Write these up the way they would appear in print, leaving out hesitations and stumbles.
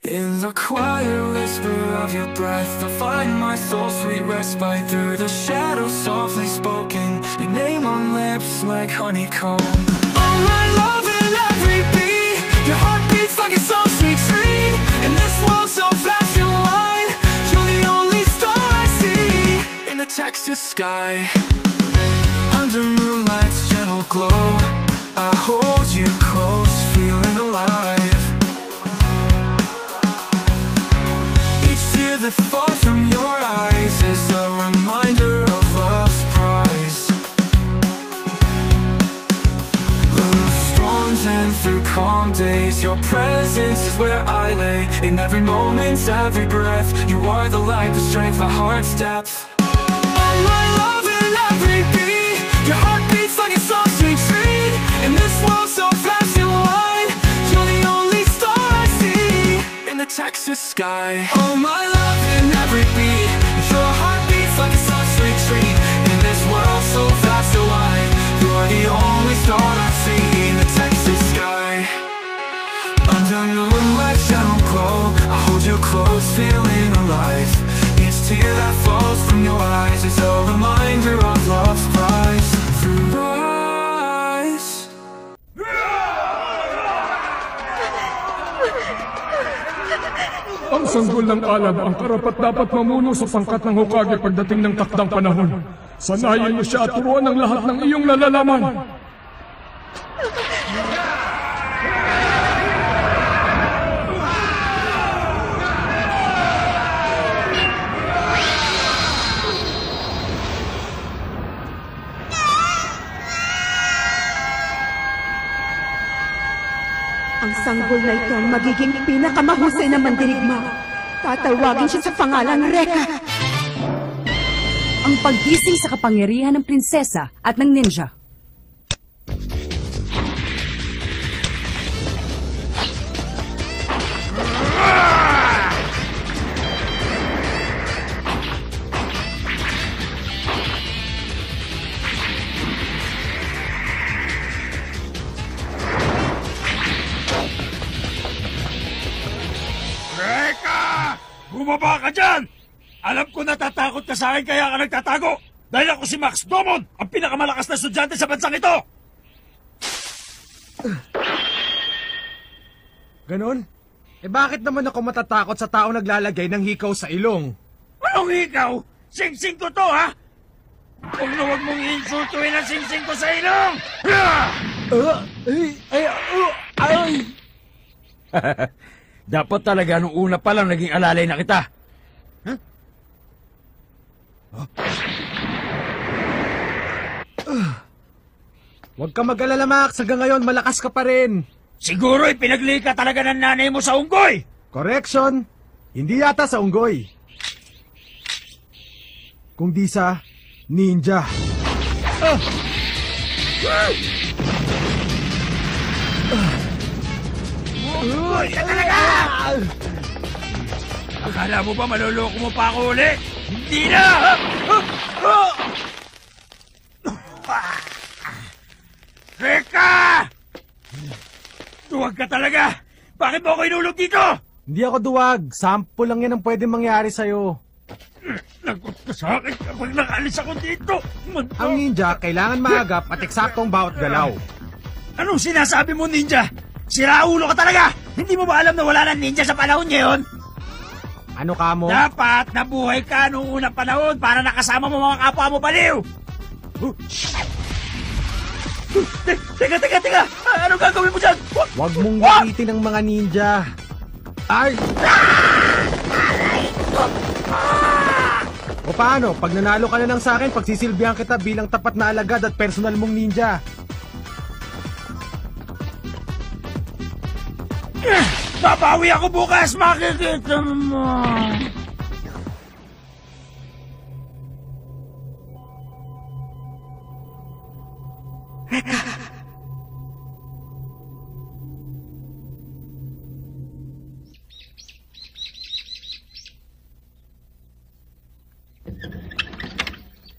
In the quiet whisper of your breath, I find my soul's sweet respite. Through the shadows softly spoken, your name on lips like honeycomb. All my love in every beat, your heart beats like a song sweet tree. In this world so fast and wide, you're the only star I see. In the Texas sky, under moonlight's gentle glow, I hold you close, feeling alive. Each tear that falls from your eyes is a reminder of love's prize. Through storms and through calm days, your presence is where I lay. In every moment, every breath, you are the light, the strength, my heart's depth. All my love in every beat, your heart beats like a song sweet tree. In this world so fast and wide, you're the only star I see. In the Texas sky, oh my love in every beat, your heart beats like a song sweet tree. In this world so fast and wide, you're the only star I see. In the Texas sky, under your moonlight shadow glow, I hold you close, feeling alive. Each tear that falls from your eyes is a reminder of love's prize. Through rise. Ang sanggol ng alab ang karapat-dapat mamuno sa pangkat ng Hokage pagdating ng takdang panahon. Sanayin mo siya at turuan ang lahat ng iyong nalalaman. Ang sanggol na ito ang magiging pinakamahusay na mandirigma. Tatawagin siya sa pangalang Rekka. Ang paggising sa kapangyarihan ng prinsesa at ng ninja. Bumaba ka dyan! Alam ko natatakot ka sa akin kaya ka nagtatago! Dahil ako si Max Domon, ang pinakamalakas na estudyante sa bansang ito! Ganon? Eh bakit naman ako matatakot sa tao naglalagay ng hikaw sa ilong? Anong hikaw? Sing-sing ko to, ha? Huwag na huwag mong insultuin ang sing-sing ko sa ilong! Dapat talaga nung una pa lang naging alalay na kita. Huh? Huwag ka mag-alala, Max. Hanggang ngayon, malakas ka pa rin. Siguro ipinagli ka talaga ng nanay mo sa unggoy. Correction. Hindi yata sa unggoy. Kung di sa ninja. Uy, ka talaga! Akala mo ba maloloko mo pa ako uli? Hindi na! Rekka! Duwag ka talaga! Bakit mo ako inulog dito? Hindi ako duwag. Sample lang yan ang pwede mangyari sa'yo. Lagot ka sa akin kapag nakalis ako dito! Ang ninja kailangan maagap at eksaktong bawat galaw. Anong sinasabi mo, ninja? Siraulo ka talaga! Hindi mo ba alam na wala ng ninja sa panahon ngayon? Ano ka mo? Dapat nabuhay ka noong unang panahon para nakasama mo mga kapwa mo baliw! Teka! Anong gagawin mo dyan? Huwag mong lapitin ang mga ninja. Ay! O paano? Pag nanalo ka na lang sa akin, pagsisilbihan kita bilang tapat na alagad at personal mong ninja. Babawi ako bukas, makikita mo.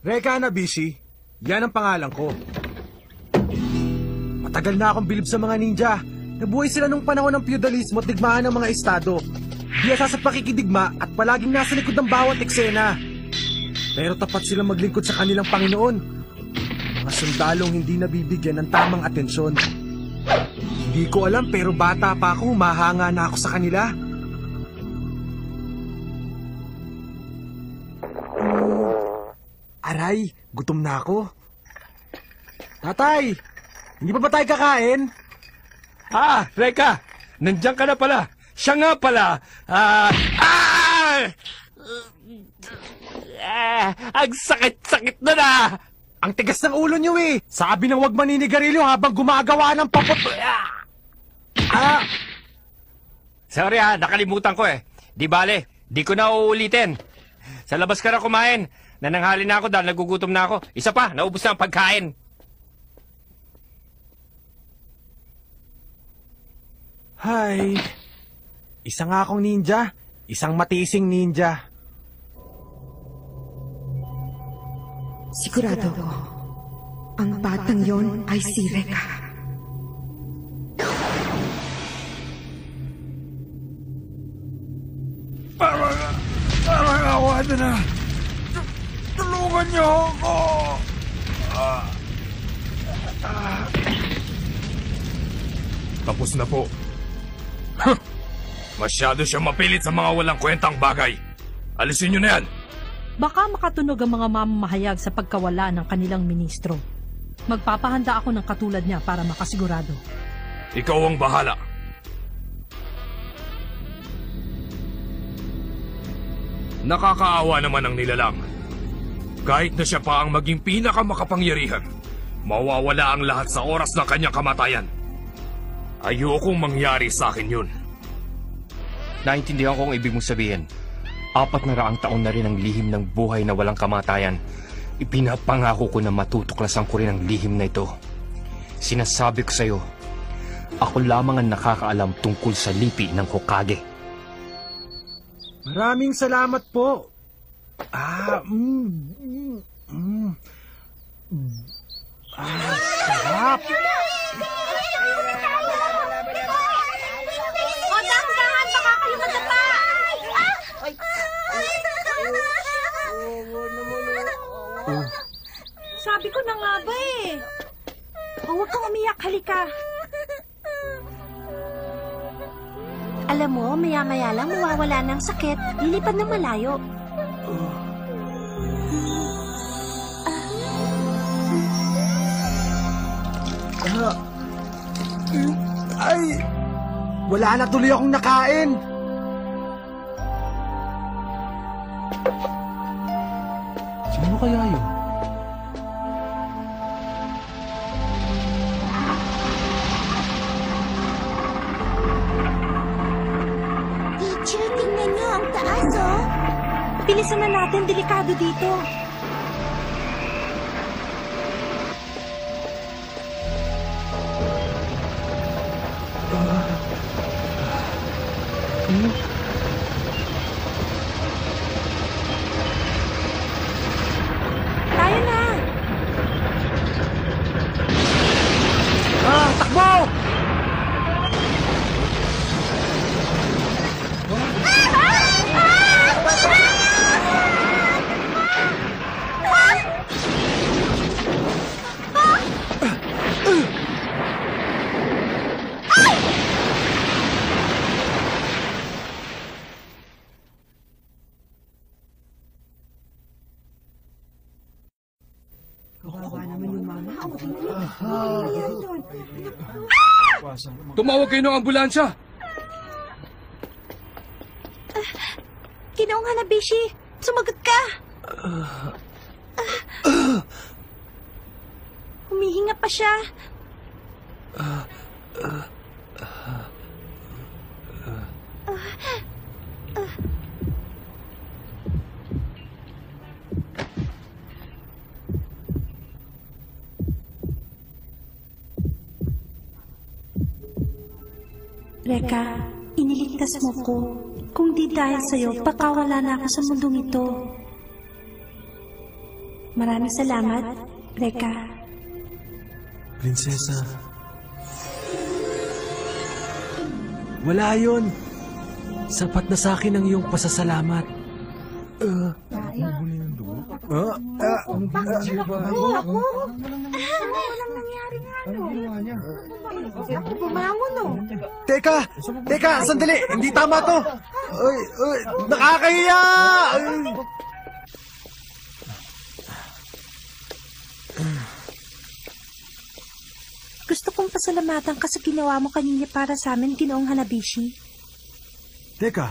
Rekka Hanabishi, yan ang pangalan ko. Matagal na akong bilib sa mga ninja. Nabuhay sila nung panahon ng feudalismo at digmaan ng mga estado. biyasa sa pakikidigma at palaging nasa likod ng bawat eksena. Pero tapat silang maglingkod sa kanilang Panginoon. Mga sundalong hindi nabibigyan ng tamang atensyon. Hindi ko alam pero bata pa ako, humahanga na ako sa kanila. Aray, gutom na ako. Tatay, hindi pa ba tayo kakain? Reka! Nandiyan ka na pala! Siya nga pala! Ang sakit-sakit na! Ang tigas ng ulo niyo eh! Sabi ng wag maninigarilyo habang gumagawa ng papot... Sorry nakalimutan ko eh. Di bale, di ko na uulitin. Sa labas ka na kumain. Nananghali na ako dahil nagugutom na ako. Isa pa, naubos na ang pagkain. Hay, isa nga akong ninja, isang matising ninja. Sigurado ko, ang batang yon ay si Reka. Parang awa na. Tulungan niyo ako. Tapos na po. Masyado siya mapilit sa mga walang kwentang bagay. Alisin niyo na yan. Baka makatunog ang mga mamamahayag sa pagkawala ng kanilang ministro. Magpapahanda ako ng katulad niya para makasigurado. Ikaw ang bahala. Nakakaawa naman ang nilalang. Kahit na siya pa ang maging pinakamakapangyarihan, mawawala ang lahat sa oras ng kanyang kamatayan. Ayokong mangyari sa akin yun. Naintindihan ko ang ibig mong sabihin. 400 taon na rin ang lihim ng buhay na walang kamatayan. Ipinapangako ko na matutuklasan ko rin ang lihim na ito. Sinasabi ko sa'yo, ako lamang ang nakakaalam tungkol sa lipi ng Hokage. Maraming salamat po. Sarap. O, dahan-dahan, baka kayo madapa. Sabi ko na nga ba eh. Huwag kang umiyak, halika. Alam mo, maya-maya lang mawawala ng sakit, lilipad ng malayo. Ay, wala na tuloy akong nakain. Sino kaya yun? Teacher, tingnan niyo ang taas, oh. Bilisan na natin, delikado dito. Tayo na! Takbo! Tumawag kayo ng ambulansya! Ginoong Hanabishi, sumagot ka! Humihinga pa siya. Reka, iniligtas mo ko. Kung di dahil sa'yo, baka wala na ako sa mundong ito. Maraming salamat, Reka. Prinsesa. Wala yun. Sapat na sa akin ang iyong pasasalamat. Bumangon, no? Teka, sandali, hindi tama to. Ay, nakakahiya! Gusto kong pasalamatan ka sa ginawa mo kanina para sa amin, Ginoong Hanabishi. Teka,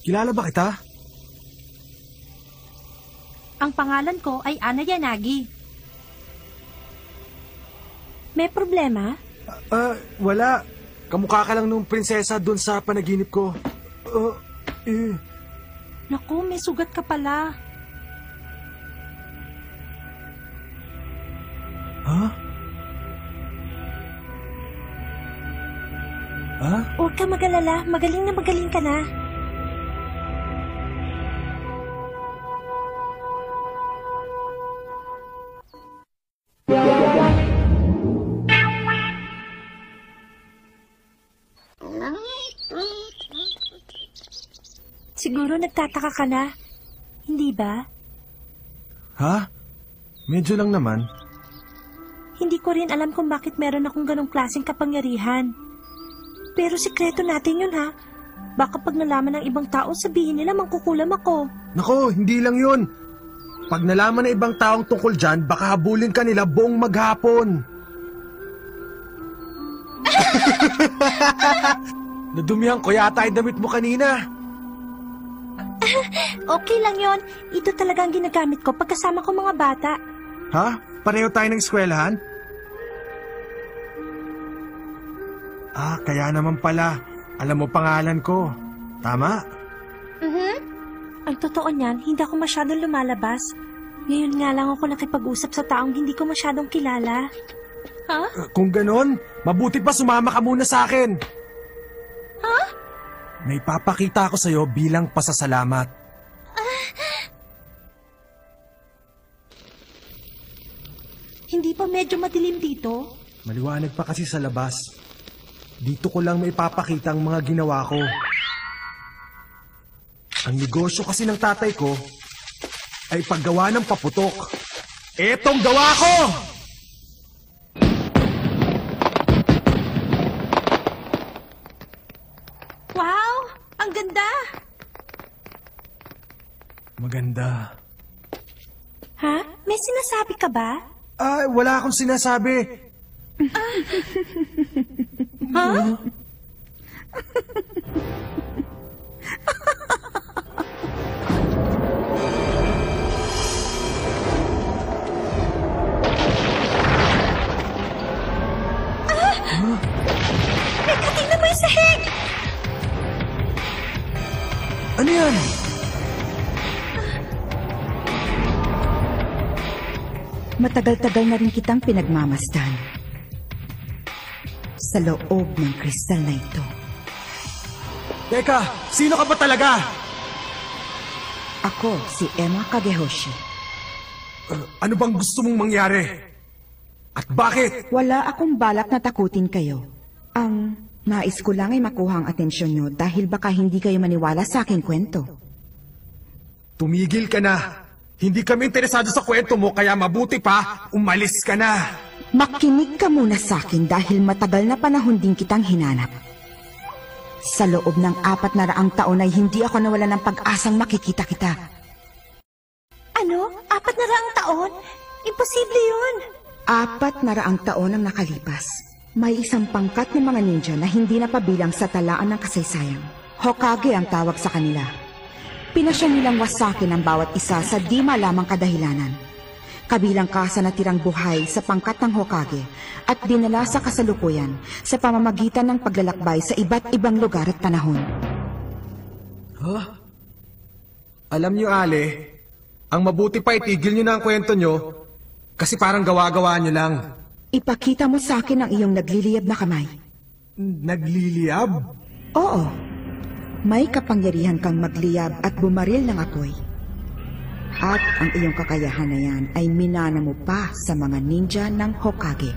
kilala ba kita? Ang pangalan ko ay Ana Yanagi. May problema? Wala. Kamukha ka lang nung prinsesa dun sa panaginip ko. Naku, may sugat ka pala. Huwag ka mag-alala. Magaling na magaling ka na. Siguro nagtataka ka na. Hindi ba? Ha? Medyo lang naman. Hindi ko rin alam kung bakit meron akong ganong klaseng kapangyarihan. Pero sikreto natin yun, ha? Baka pag nalaman ng ibang tao, sabihin nila mangkukulam ako. Nako, hindi lang yun. Pag nalaman ng ibang taong tungkol dyan, baka habulin ka nila buong maghapon. Nadumihan ko yata yung damit mo kanina. Okay lang yon. Ito talaga ang ginagamit ko pagkasama ko mga bata. Ha? Pareho tayo ng eskwelahan? Kaya naman pala. Alam mo pangalan ko. Tama? Ang totoo niyan, hindi ako masyadong lumalabas. Ngayon nga lang ako nakipag-usap sa taong hindi ko masyadong kilala. Ha? Kung ganon, mabuti pa sumama ka muna sa akin. Ha? May papakita ako sa'yo bilang pasasalamat. Hindi pa medyo madilim dito? Maliwanag pa kasi sa labas. Dito ko lang maipapakita ang mga ginawa ko. Ang negosyo kasi ng tatay ko ay paggawa ng paputok. Etong gawa ko! Wow! Ang ganda! Maganda. Ha? May sinasabi ka ba? Wala akong sinasabi. Ha? Teka, tingnan mo yung sahig! Ano yan? Matagal-tagal na rin kitang pinagmamasdan sa loob ng kristal na ito. Teka, sino ka ba talaga? Ako si Emma Kagehoshi. Ano bang gusto mong mangyari? At bakit? Wala akong balak na takutin kayo. Ang nais ko lang ay makuha ang atensyon nyo dahil baka hindi kayo maniwala sa aking kwento. Tumigil ka na. Hindi kami interesado sa kwento mo kaya mabuti pa, umalis ka na. Makinig ka muna sa akin dahil matagal na panahon din kitang hinanap. Sa loob ng 400 taon ay hindi ako nawalan ng pag-asang makikita kita. Ano? 400 taon? Imposible yun! 400 taon ang nakalipas. May isang pangkat ng mga ninja na hindi napabilang sa talaan ng kasaysayan. Hokage ang tawag sa kanila. Pinasya nilang wasakin ang bawat isa sa di malamang kadahilanan. Kabilang ka sa natirang buhay sa pangkat ng Hokage at dinala sa kasalukuyan sa pamamagitan ng paglalakbay sa iba't ibang lugar at panahon. Alam niyo, Ale, ang mabuti pa itigil niyo na ang kwento niyo kasi parang gawa-gawa niyo lang. Ipakita mo sa akin ang iyong nagliliyab na kamay. Nagliliyab? Oo. May kapangyarihan kang magliyab at bumaril ng apoy. At ang iyong kakayahan na yan ay minana mo pa sa mga ninja ng Hokage.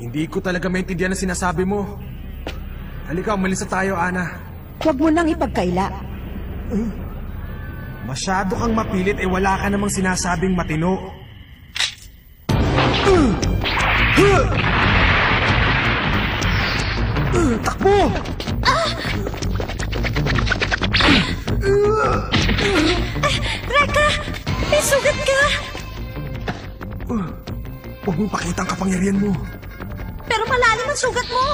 Hindi ko talaga maintindihan ang sinasabi mo. Halika, umalis na tayo, Ana. Huwag mo nang ipagkaila. Masyado kang mapilit wala ka namang sinasabing matino. Takbo! Reka! May sugat ka! Huwag mong pakita ang kapangyarihan mo. Pero malalim ang sugat mo!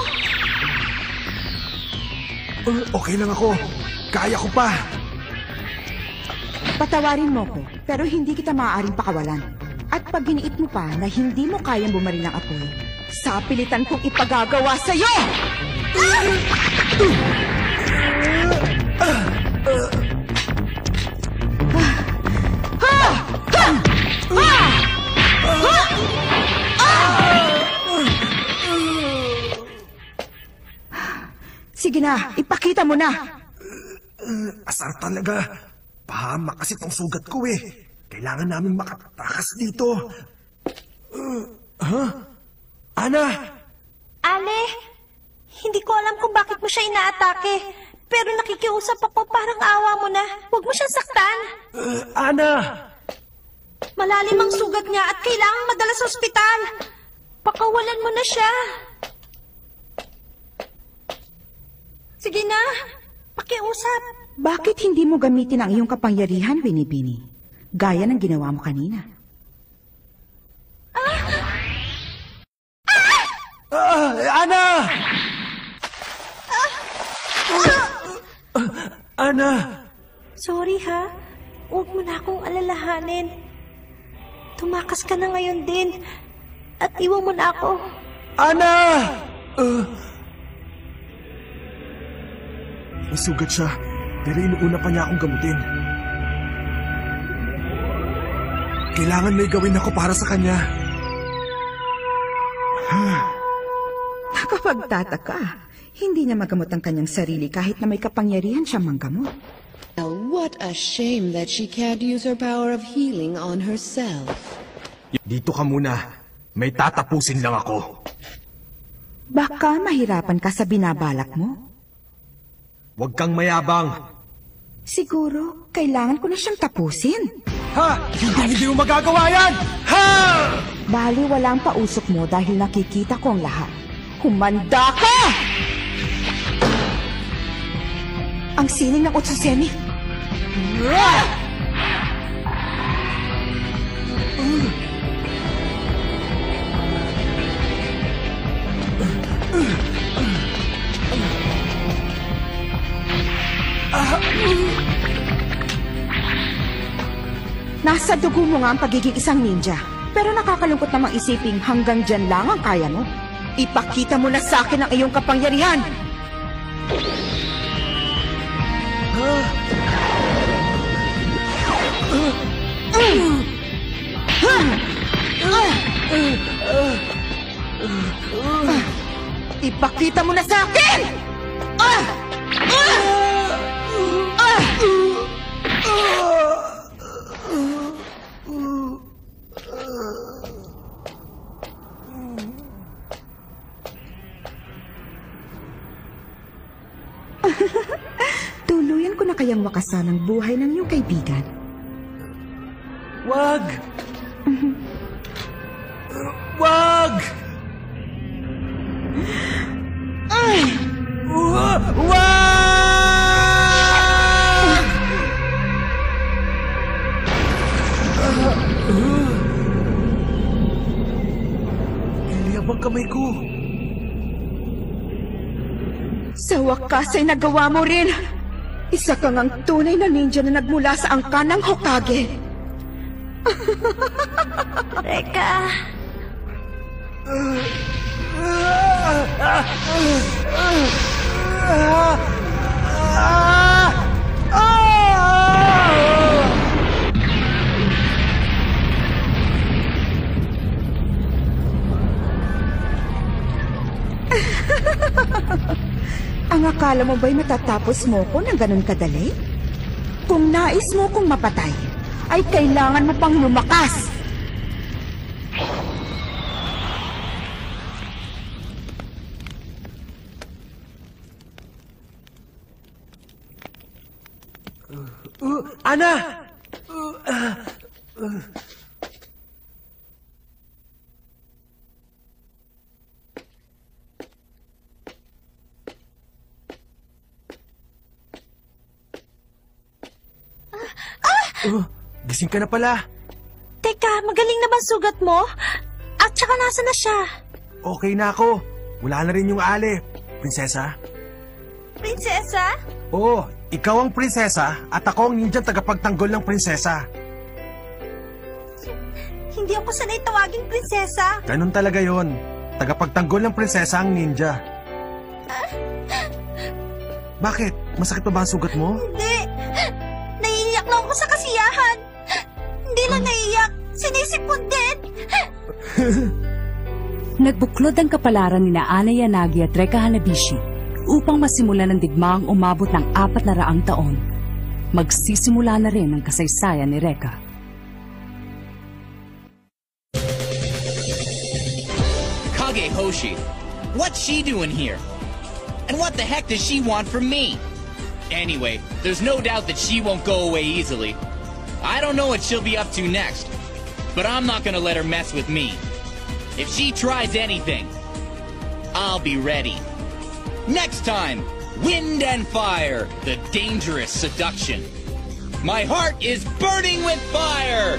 Okay lang ako. Kaya ko pa. Patawarin mo ko, pero hindi kita maaaring pakawalan. At pag giniit mo pa na hindi mo kayang bumaril ng apoy, sa pilitan kong ipagagawa sa'yo! Sige na, ipakita mo na! Asar talaga. Pahamak kasi tong sugat ko eh. Kailangan namin makatakas dito. Ana! Ale, hindi ko alam kung bakit mo siya inaatake. Pero nakikiusap ako, parang awa mo na. Huwag mo siyang saktan. Ana! Malalim ang sugat niya at kailangang madala sa ospital. Pakawalan mo na siya. Sige na, pakiusap. Bakit hindi mo gamitin ang iyong kapangyarihan, Binibini? Gaya ng ginawa mo kanina. Ana! Ana! Sorry ha, huwag mo na akong alalahanin. Tumakas ka na ngayon din. At iwan mo na ako. Ana! May sugat siya, pero inuuna pa niya akong gamutin. Kailangan may gawin ako para sa kanya. Nakapagtataka. Hindi niya magamot ang kanyang sarili kahit na may kapangyarihan siyang manggamot. Well, what a shame that she can't use her power of healing on herself. Dito ka muna. May tatapusin lang ako. Baka mahirapan ka sa binabalak mo. Huwag kang mayabang. Siguro, kailangan ko na siyang tapusin. Ha! Hindi mo magagawa yan! Ha! Bali, walang pausok mo dahil nakikita ko ang lahat. Humanda ka! Ang sining ng Utsusemi. Nasa dugo mo nga ang pagiging isang ninja. Pero nakakalungkot namang isiping hanggang dyan lang ang kaya mo. Ipakita mo na sa akin ang iyong kapangyarihan. Ipakita mo na sa akin! Tuluyan ko na kayang wakasan ang buhay ng iyong kaibigan. Wag! Wag! Wag! Iliyab ang kamay ko. Sa wakas ay nagawa mo rin. Isa kang ang tunay na ninja na nagmula sa angkan ng Hokage. Reka. Ang akala mo ba'y matatapos mo ko ng ganun kadali? Kung nais mo kong mapatay, ay kailangan mo pang lumakas. Ana! Gising ka na pala. Teka, magaling na ba sugat mo? At saka nasa na siya? Okay na ako. Wala na rin yung ale. Prinsesa? Prinsesa? Oo, ikaw ang prinsesa at ako ang ninja tagapagtanggol ng prinsesa. Hindi ako sanay tawaging prinsesa. Ganun talaga yon. Tagapagtanggol ng prinsesa ang ninja. Bakit? Masakit pa ba ang sugat mo? Hindi. Naiiyak lang ako sa kasiyahan. Hindi lang naiiyak. Sinisipon din. Nagbuklod ang kapalaran ni Ana Yanagi at Reka Hanabishi upang masimulan ang digmaang umabot ng 400 taon. Magsisimula na rin ang kasaysayan ni Reka. Kage Hoshi, what's she doing here? And what the heck does she want from me? Anyway, there's no doubt that she won't go away easily. I don't know what she'll be up to next, but I'm not gonna let her mess with me. If she tries anything, I'll be ready. Next time, Wind and Fire, the dangerous seduction. My heart is burning with fire!